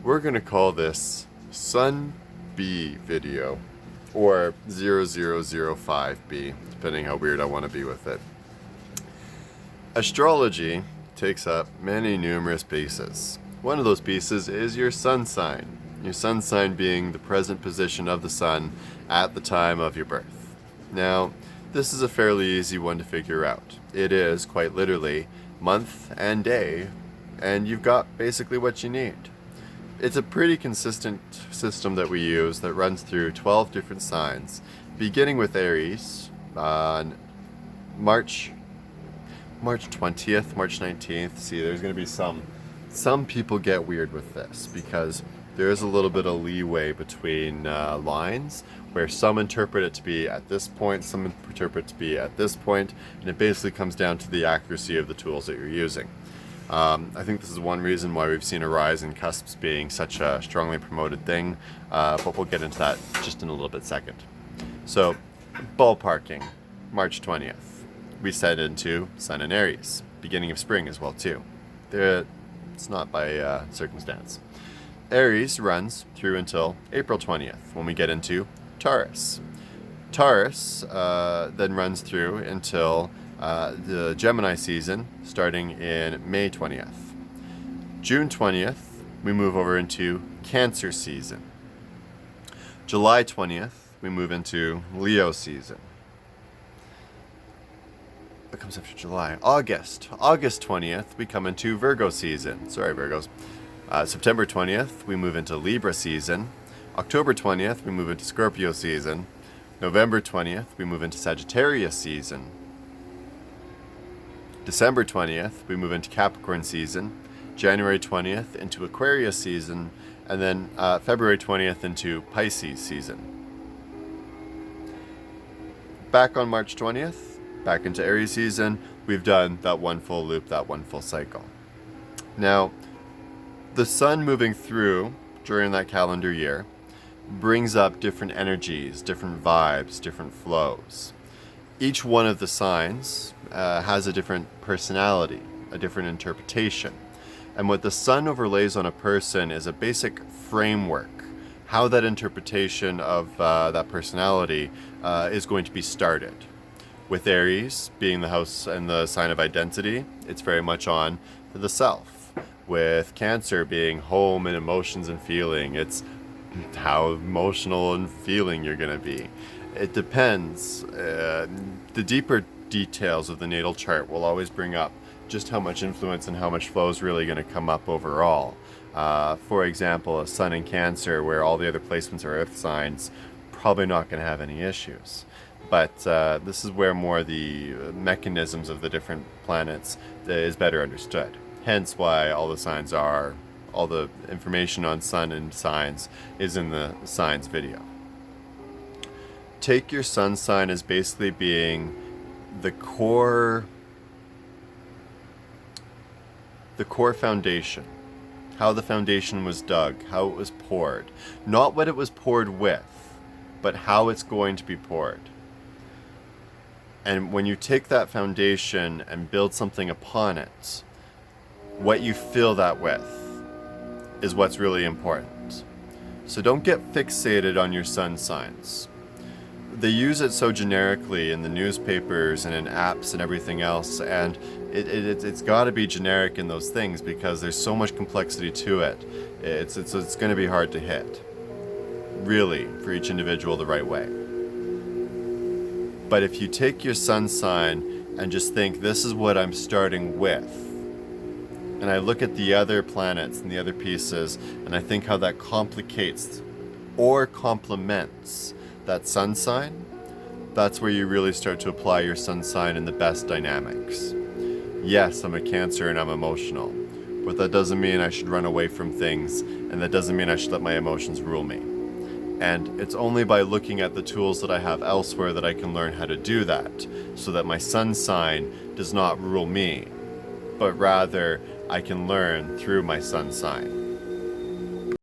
We're going to call this Sun B video, or 0005B, depending how weird I want to be with it. Astrology takes up many numerous pieces. One of those pieces is your sun sign. Your sun sign being the present position of the sun at the time of your birth. Now, this is a fairly easy one to figure out. It is, quite literally, month and day, and you've got basically what you need. It's a pretty consistent system that we use that runs through 12 different signs, beginning with Aries on March 20th, March 19th. See, there's going to be some people get weird with this because there is a little bit of leeway between lines where some interpret it to be at this point, some interpret it to be at this point, and it basically comes down to the accuracy of the tools that you're using. I think this is one reason why we've seen a rise in cusps being such a strongly promoted thing, but we'll get into that just in a little bit second. So, ballparking, March 20th. We set into Sun in Aries, beginning of spring as well too. It's not by circumstance. Aries runs through until April 20th, when we get into Taurus. Taurus then runs through until the Gemini season, starting in May 20th. June 20th, we move over into Cancer season. July 20th, we move into Leo season. What comes after July? August 20th, we come into Virgo season. Sorry, Virgos. September 20th, we move into Libra season. October 20th, we move into Scorpio season. November 20th, we move into Sagittarius season. December 20th, we move into Capricorn season. January 20th into Aquarius season. And then February 20th into Pisces season. Back on March 20th, back into Aries season, we've done that one full loop, that one full cycle. Now, the sun moving through during that calendar year brings up different energies, different vibes, different flows. Each one of the signs has a different personality, a different interpretation. And what the sun overlays on a person is a basic framework, how that interpretation of that personality is going to be started. With Aries being the house and the sign of identity, it's very much on the self. With Cancer being home and emotions and feeling, it's how emotional and feeling you're going to be. It depends. The deeper details of the natal chart will always bring up just how much influence and how much flow is really going to come up overall. For example, a sun in Cancer where all the other placements are earth signs, probably not going to have any issues. But this is where more the mechanisms of the different planets is better understood. Hence why all the information on sun and signs is in the signs video. Take your sun sign as basically being the core foundation. How the foundation was dug, how it was poured. Not what it was poured with, but how it's going to be poured. And when you take that foundation and build something upon it, what you fill that with is what's really important. So don't get fixated on your sun signs. They use it so generically in the newspapers and in apps and everything else, and it's got to be generic in those things because there's so much complexity to it. It's going to be hard to hit, really, for each individual the right way. But if you take your sun sign and just think, this is what I'm starting with, and I look at the other planets and the other pieces, and I think how that complicates or complements that sun sign, that's where you really start to apply your sun sign in the best dynamics. Yes, I'm a Cancer and I'm emotional, but that doesn't mean I should run away from things, and that doesn't mean I should let my emotions rule me. And it's only by looking at the tools that I have elsewhere that I can learn how to do that, so that my sun sign does not rule me, but rather I can learn through my sun sign.